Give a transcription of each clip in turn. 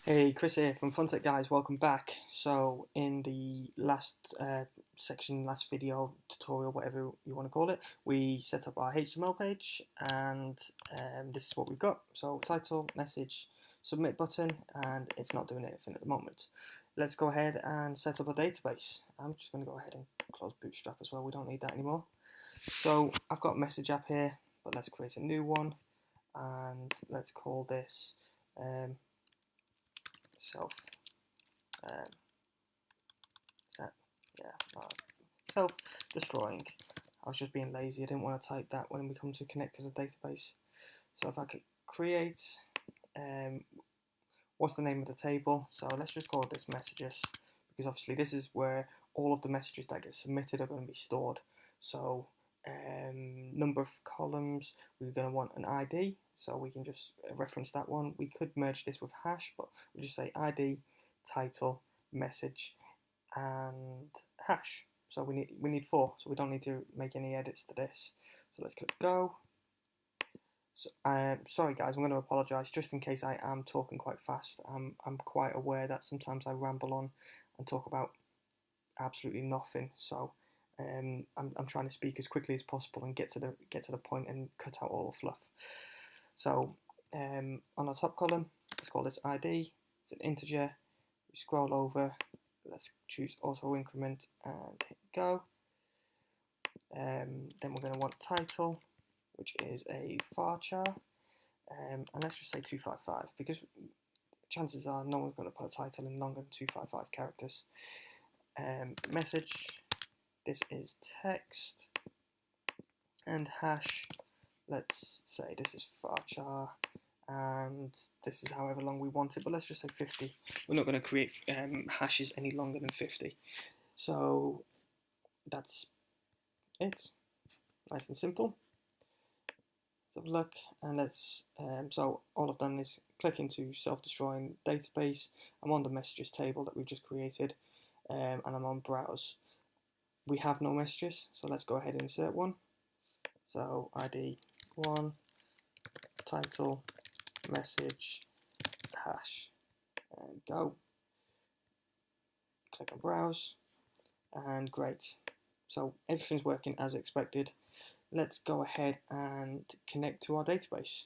Hey, Chris here from FunTech Guys, welcome back. So in the last section, last video, tutorial, whatever you want to call it, we set up our HTML page and this is what we've got. So title, message, submit button, and it's not doing anything at the moment. Let's go ahead and set up a database. I'm just going to go ahead and close Bootstrap as well, we don't need that anymore. So I've got a message app here, but let's create a new one and let's call this self um, set, yeah, no, self-destroying. I was just being lazy, I didn't want to type that when we come to connect to the database. So if I could create, what's the name of the table? So let's just call this messages, because obviously this is where all of the messages that get submitted are going to be stored. So number of columns, we're going to want an ID, so we can just reference that one. We could merge this with hash, but we'll just say ID, title, message, and hash. So we need 4, so we don't need to make any edits to this. So let's click go. So, sorry guys, I'm going to apologise just in case I am talking quite fast. I'm quite aware that sometimes I ramble on and talk about absolutely nothing. So I'm trying to speak as quickly as possible and get to the point and cut out all the fluff. So on the top column, let's call this ID. It's an integer. We scroll over. Let's choose auto increment and hit go. Then we're going to want title, which is a varchar, and let's just say 255 because chances are no one's going to put a title in longer than 255 characters. Message, this is text, and hash, let's say this is varchar, and this is however long we want it, but let's just say 50. We're not going to create hashes any longer than 50. So that's it. Nice and simple. Let's have a look, and let's, so all I've done is click into self-destroying database. I'm on the messages table that we've just created, and I'm on browse. We have no messages, so let's go ahead and insert one. So ID 1, title, message, hash, and go. Click on browse, and great. So everything's working as expected. Let's go ahead and connect to our database.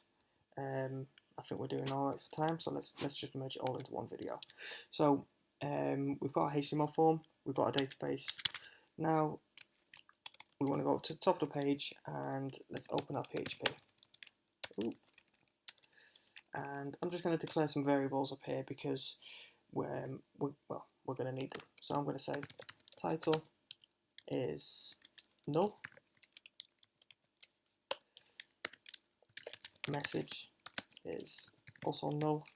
I think we're doing all right for time, so let's just merge it all into one video. So we've got a HTML form, we've got a database. Now we want to go to the top of the page and let's open up PHP. Ooh. And I'm just going to declare some variables up here because we're going to need them. So I'm going to say title is null, message is also null.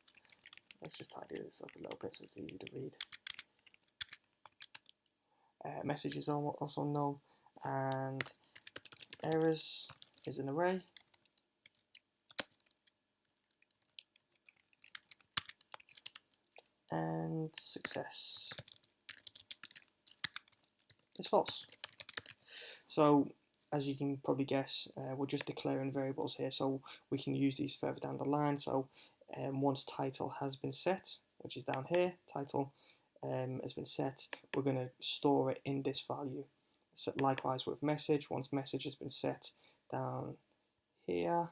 Let's just tidy this up a little bit so it's easy to read. Message is also null, and errors is an array. And success is false. So as you can probably guess, we're just declaring variables here, so we can use these further down the line. So once title has been set, which is down here, title has been set, we're going to store it in this value. So likewise with message, once message has been set down here,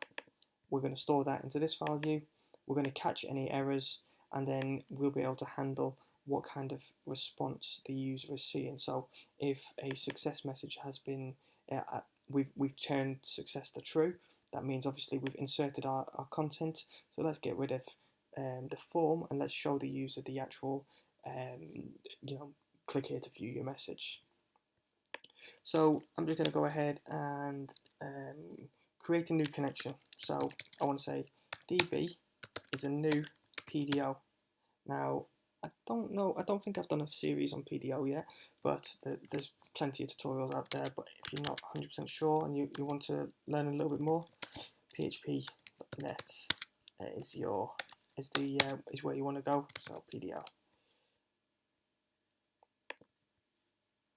we're going to store that into this value. We're going to catch any errors, and then we'll be able to handle what kind of response the user is seeing. So if a success message has been, we've turned success to true, that means obviously we've inserted our content. So let's get rid of the form and let's show the user the actual, click here to view your message. So I'm just going to go ahead and create a new connection. So I want to say DB is a new PDO. Now, I don't think I've done a series on PDO yet, but there's plenty of tutorials out there. But if you're not 100% sure and you want to learn a little bit more, php.net is where you want to go. So PDO.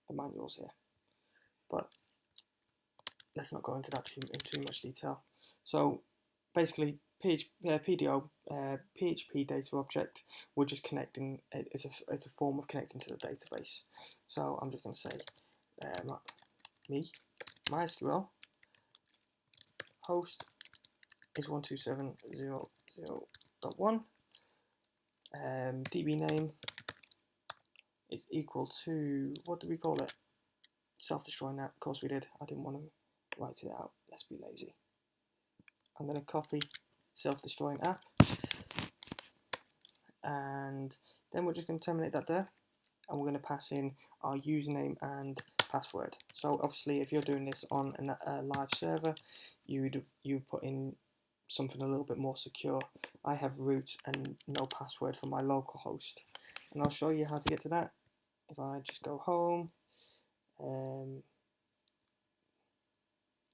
The manual's here, but let's not go into that in too much detail. So basically, PDO PHP data object. We're just connecting. It's a form of connecting to the database. So I'm just going to say MySQL host is 127.0.0.1. DB name is equal to, what do we call it? Self-destructing app. Of course we did. I didn't want to write it out. Let's be lazy. I'm going to copy self-destroying app, and then we're just going to terminate that there, and we're going to pass in our username and password. So obviously if you're doing this on a live server, you put in something a little bit more secure. I have root and no password for my local host, and I'll show you how to get to that. If I just go home,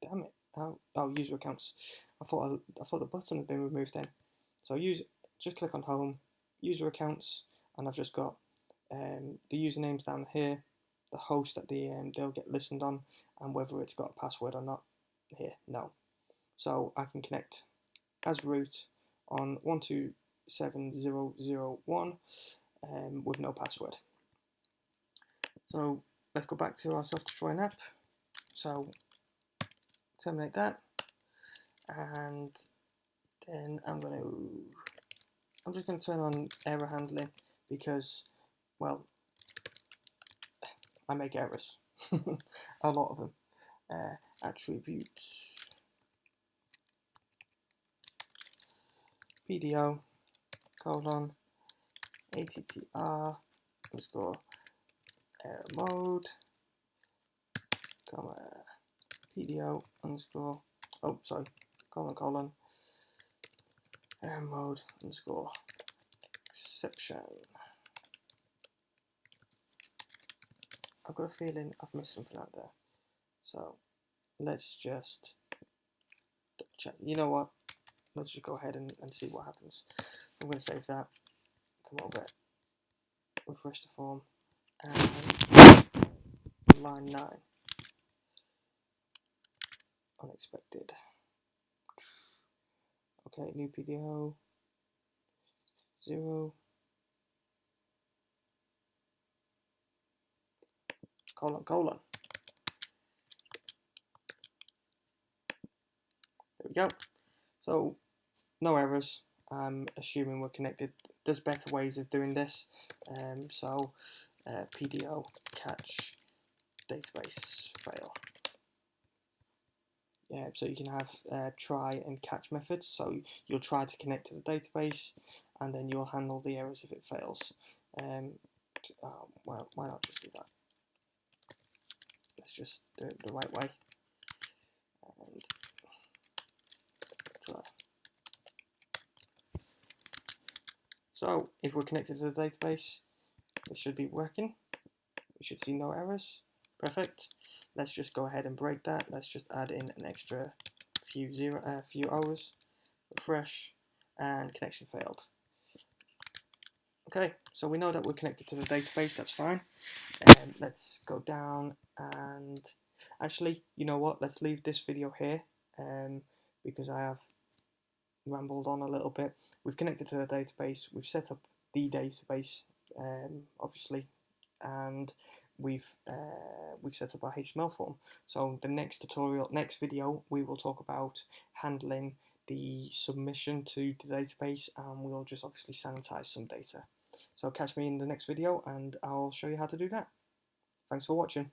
damn it, oh, user accounts. I thought the button had been removed then. So just click on home, user accounts, and I've just got the usernames down here, the host that they'll get listened on, and whether it's got a password or not. Here, no. So I can connect as root on 127.0.0.1 with no password. So let's go back to our self-destroying app. So terminate that, and then I'm just going to turn on error handling because, well, I make errors, a lot of them. Attributes PDO colon attr underscore error mode comma PDO underscore colon error mode underscore exception. I've got a feeling I've missed something out there, so let's just check. You know what? Let's just go ahead and see what happens. I'm going to save that, come over, refresh the form, and line 9. Unexpected. Okay, new PDO 0 colon. There we go. So no errors. I'm assuming we're connected. There's better ways of doing this. PDO catch database fail. Yeah, so you can have try and catch methods. So you'll try to connect to the database, and then you'll handle the errors if it fails. Well, why not just do that? Let's just do it the right way. And try. So if we're connected to the database, this should be working. We should see no errors. Perfect. Let's just go ahead and break that. Let's just add in an extra few O's. Refresh, and connection failed. Okay, so we know that we're connected to the database. That's fine. Let's go down, and actually, you know what? Let's leave this video here because I have rambled on a little bit. We've connected to the database. We've set up the database, obviously, and we've set up our HTML form. So the next video, we will talk about handling the submission to the database, and we'll just obviously sanitize some data. So catch me in the next video, and I'll show you how to do that. Thanks for watching.